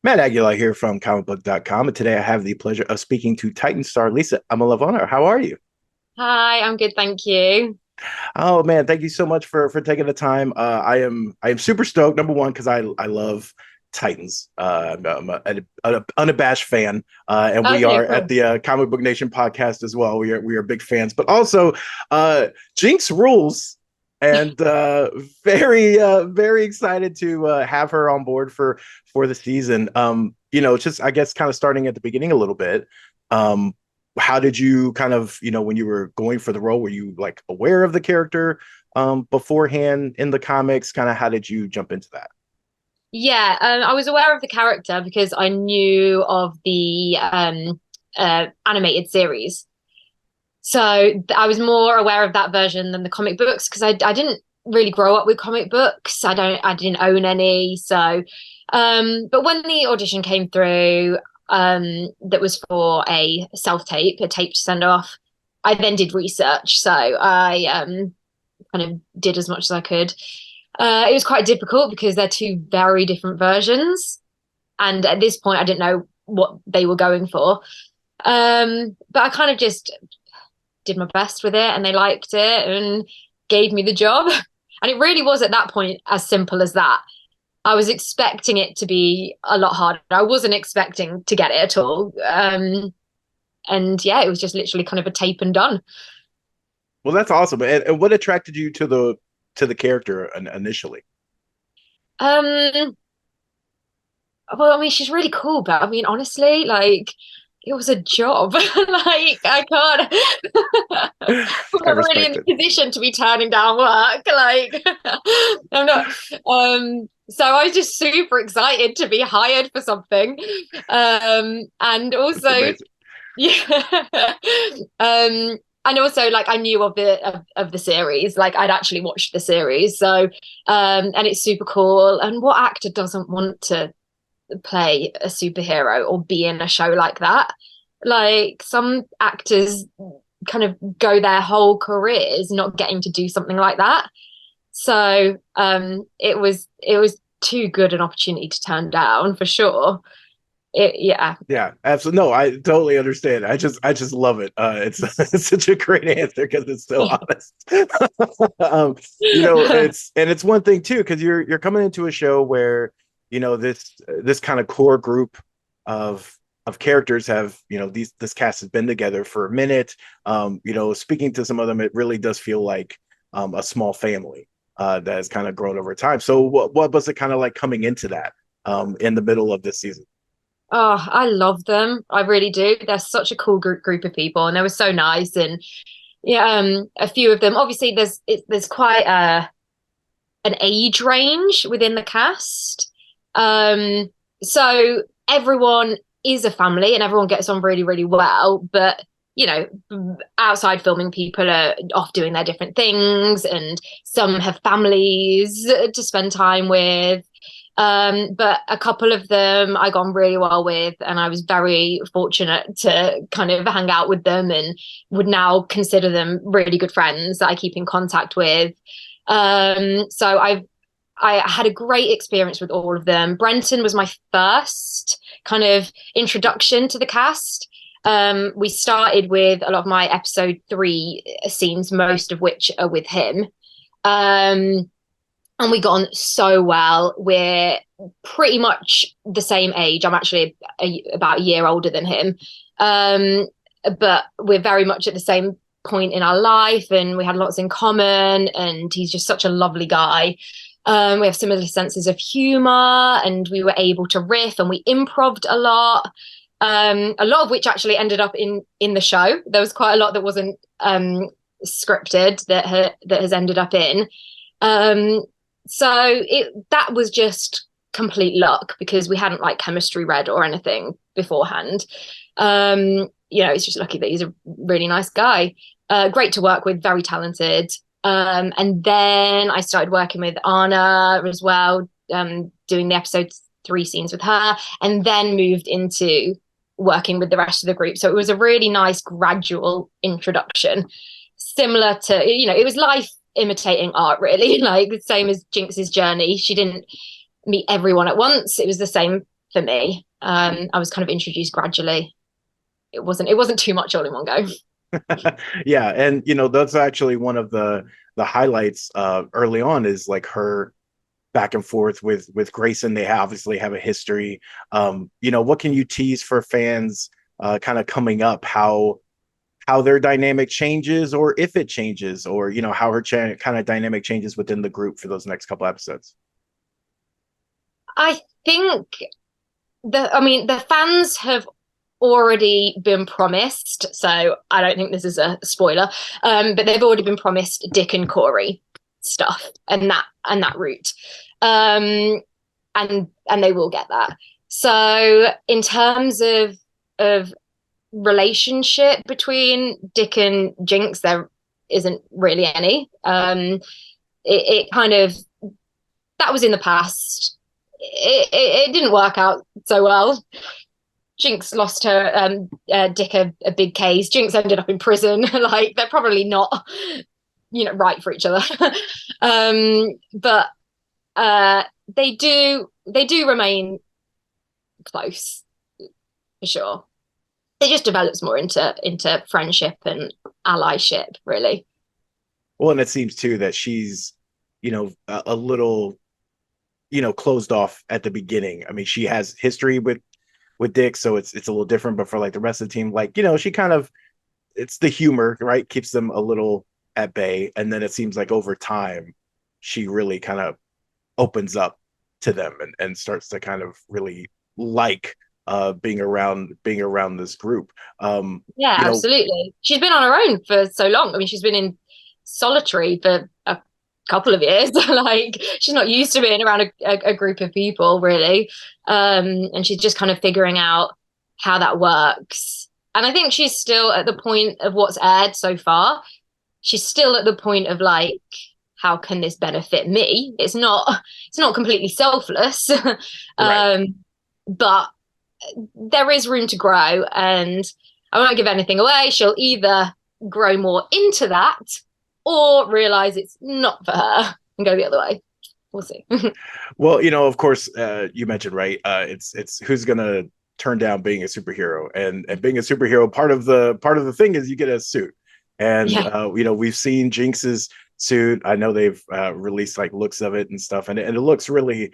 Matt Aguilar here from ComicBook.com, and today I have the pleasure of speaking to Titan star Lisa Ambalavanar. How are you? Hi, I'm good, thank you. Oh man, thank you so much for taking the time. I am super stoked. Number one, because I love Titans. I'm an unabashed fan, and we Okay, are at cool. the Comic Book Nation podcast as well. We are big fans, but also Jinx rules. And very excited to have her on board for the season. Just I guess kind of starting at the beginning a little bit. Um, how did you kind of, when you were going for the role, were you like aware of the character beforehand in the comics? Kind of how did you jump into that? Yeah, I was aware of the character because I knew of the animated series. I was more aware of that version than the comic books because I didn't really grow up with comic books. I didn't own any. But when the audition came through, that was for a self-tape, a tape to send off, I then did research. So I kind of did as much as I could. It was quite difficult because they're two very different versions, and at this point, I didn't know what they were going for. But I kind of just did my best with it, and they liked it and gave me the job. And it really was at that point as simple as that. I was expecting it to be a lot harder. I wasn't expecting to get it at all. And yeah, it was just literally kind of a tape and done. Well, that's awesome. And what attracted you to the character initially? Um, well, I mean, she's really cool, but I mean, honestly, like it was a job. Like I can't I'm I not really in respect it. the position to be turning down work. Like I'm not so I was just super excited to be hired for something. And It's also amazing. yeah. And also like I knew of the series. Like I'd actually watched the series. And it's super cool. And what actor doesn't want to play a superhero or be in a show like that? Like some actors kind of go their whole careers not getting to do something like that. It was too good an opportunity to turn down for sure. Yeah. Yeah, absolutely. No, I totally understand. I just love it. It's it's such a great answer because it's so honest. um, it's one thing too because you're coming into a show where this kind of core group of characters have this cast has been together for a minute. Speaking to some of them, it really does feel like a small family that has kind of grown over time. So what was it kind of like coming into that in the middle of this season? Oh, I love them. I really do. They're such a cool group of people, and they were so nice. And yeah, a few of them. Obviously, there's quite an age range within the cast. So everyone is a family, and everyone gets on really, really well. But you know, outside filming, people are off doing their different things, and some have families to spend time with. But a couple of them I got on really well with, and I was very fortunate to kind of hang out with them and would now consider them really good friends that I keep in contact with. I had a great experience with all of them. Brenton was my first kind of introduction to the cast. We started with a lot of my episode 3 scenes, most of which are with him. And we got on so well. We're pretty much the same age. I'm actually about a year older than him. Um, but we're very much at the same point in our life, and we had lots in common, and he's just such a lovely guy. We have similar senses of humor, and we were able to riff, and we improved a lot of which actually ended up in the show. There was quite a lot that wasn't scripted that has ended up in. Um, that was just complete luck because we hadn't like chemistry read or anything beforehand. It's just lucky that he's a really nice guy, great to work with, very talented. And then I started working with Anna as well, doing the episode 3 scenes with her, and then moved into working with the rest of the group. So it was a really nice gradual introduction, similar to, it was life imitating art, really, like the same as Jinx's journey. She didn't meet everyone at once. It was the same for me. I was kind of introduced gradually. It wasn't too much all in one go. Yeah, and that's actually one of the highlights early on, is like her back and forth with Grayson. They obviously have a history. What can you tease for fans kind of coming up, how their dynamic changes, or if it changes, or how her kind of dynamic changes within the group for those next couple episodes? I think the fans have already been promised, so I don't think this is a spoiler, but they've already been promised Dick and Corey stuff and that route, and they will get that. So in terms of relationship between Dick and Jinx, there isn't really any. It kind of, that was in the past. It didn't work out so well. Jinx lost her Dick a big case. Jinx ended up in prison. Like, they're probably not, right for each other. But they do remain close, for sure. It just develops more into friendship and allyship, really. Well, and it seems too that she's, a little, closed off at the beginning. I mean, she has history with Dick, so it's a little different. But for like the rest of the team, like, she kind of, it's the humor, right, keeps them a little at bay, and then it seems like over time she really kind of opens up to them and starts to kind of really like being around this group. Absolutely. She's been on her own for so long. I mean, she's been in solitary for a couple of years. Like, she's not used to being around a group of people, really, and she's just kind of figuring out how that works. And I think she's still at the point of what's aired so far. She's still at the point of like, how can this benefit me? It's not completely selfless. Right. But there is room to grow, and I won't give anything away. She'll either grow more into that or realize it's not for her and go the other way. We'll see. Well, of course, you mentioned, right, it's who's gonna turn down being a superhero, and being a superhero, part of the thing is you get a suit. And we've seen Jinx's suit. I know they've released like looks of it and stuff, and it looks really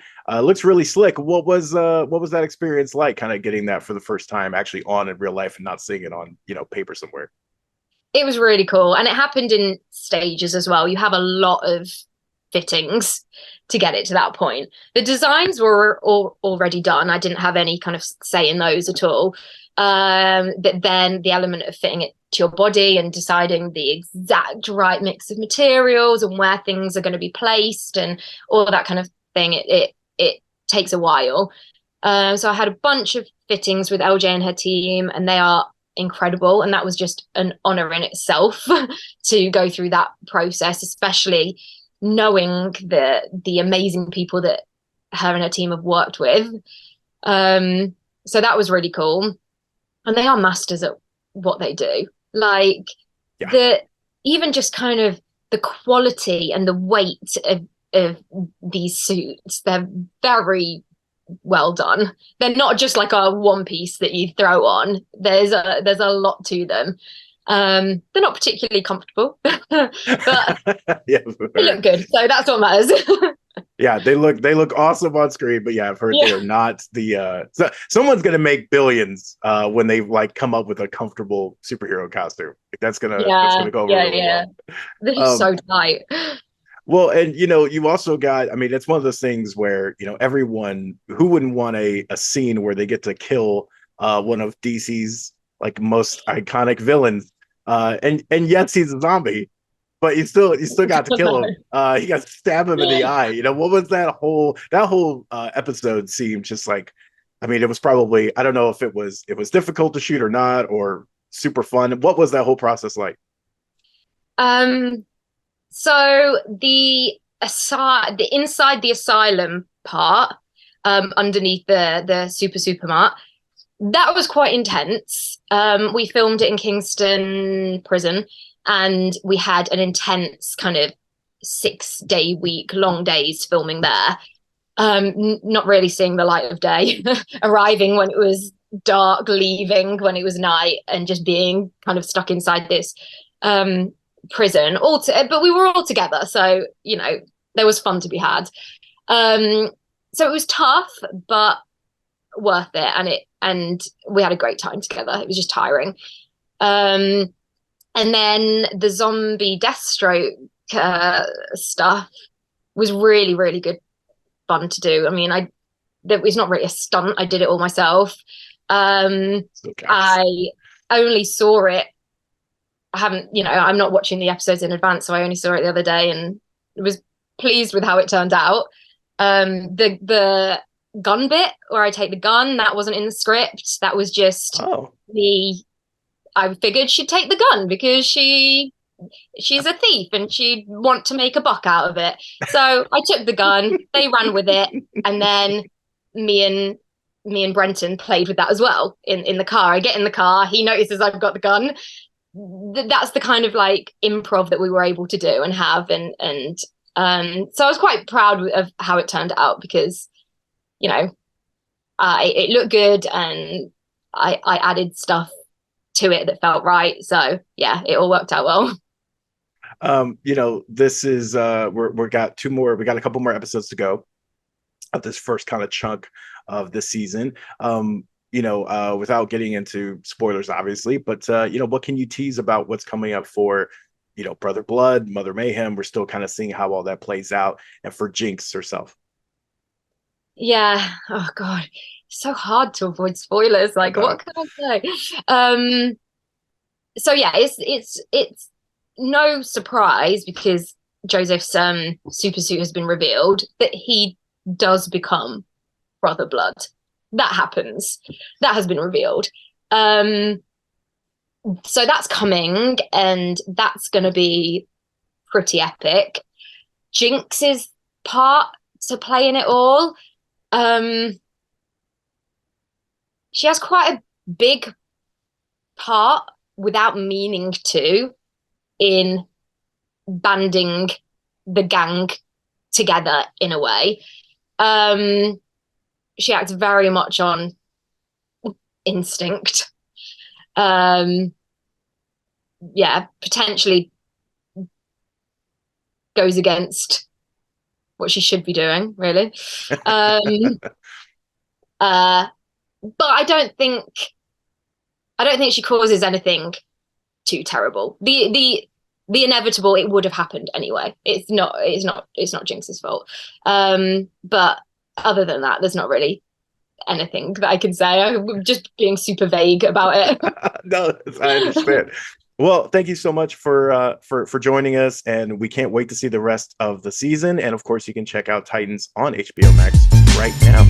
slick. What was that experience like, kind of getting that for the first time actually on in real life and not seeing it on paper somewhere? It was really cool, and it happened in stages as well. You have a lot of fittings to get it to that point. The designs were all already done. I didn't have any kind of say in those at all. But then the element of fitting it to your body and deciding the exact right mix of materials and where things are going to be placed and all that kind of thing, it takes a while. So I had a bunch of fittings with LJ and her team, and they are incredible, and that was just an honor in itself to go through that process, especially knowing the amazing people that her and her team have worked with. So that was really cool, and they are masters at what they do. Like, even just kind of the quality and the weight of these suits, they're very well done. They're not just like a one piece that you throw on. There's a lot to them. They're not particularly comfortable, but yeah, they look good, so that's what matters. Yeah, they look awesome on screen, but yeah, I've heard they are not the so someone's gonna make billions when they like come up with a comfortable superhero costume. Like, that's gonna go over really well. They're so tight. Well, and you also got, I mean, it's one of those things where, everyone who wouldn't want a scene where they get to kill one of DC's like most iconic villains, and yet he's a zombie, but you still got to kill him. You got to stab him in the eye. What was that whole episode seemed just like, I mean, it was probably, I don't know if it was difficult to shoot or not, or super fun. What was that whole process like? So the inside the asylum part, underneath the supermart, that was quite intense. We filmed it in Kingston prison, and we had an intense kind of 6-day week, long days filming there. Not really seeing the light of day, arriving when it was dark, leaving when it was night, and just being kind of stuck inside this prison. But we were all together, so there was fun to be had. So it was tough, but worth it, and we had a great time together. It was just tiring. And then the zombie Deathstroke stuff was really, really good fun to do. I mean, it was not really a stunt. I did it all myself. I only saw it. I haven't, I'm not watching the episodes in advance, so I only saw it the other day and was pleased with how it turned out. The gun bit where I take the gun, that wasn't in the script. That was just I figured she'd take the gun because she's a thief and she'd want to make a buck out of it. So I took the gun, they ran with it, and then me and Brenton played with that as well in the car. I get in the car, he notices I've got the gun. That's the kind of like improv that we were able to do and have, and so I was quite proud of how it turned out because it looked good and I added stuff to it that felt right. So yeah, it all worked out well. This is we got a couple more episodes to go of this first kind of chunk of the season. Without getting into spoilers, obviously, but what can you tease about what's coming up for Brother Blood, Mother Mayhem? We're still kind of seeing how all that plays out, and for Jinx herself. Yeah. Oh God, it's so hard to avoid spoilers. Like, what can I say? So yeah, it's no surprise because Joseph's super suit has been revealed that he does become Brother Blood. That happens. That has been revealed. So that's coming, and that's going to be pretty epic. Jinx's part to play in it all. She has quite a big part without meaning to in banding the gang together in a way. She acts very much on instinct. Potentially goes against what she should be doing, really. But I don't think she causes anything too terrible. The inevitable, it would have happened anyway. It's not Jinx's fault. But other than that, there's not really anything that I can say. I'm just being super vague about it. No, I understand. Well, thank you so much for joining us, and we can't wait to see the rest of the season. And of course, you can check out Titans on HBO Max right now.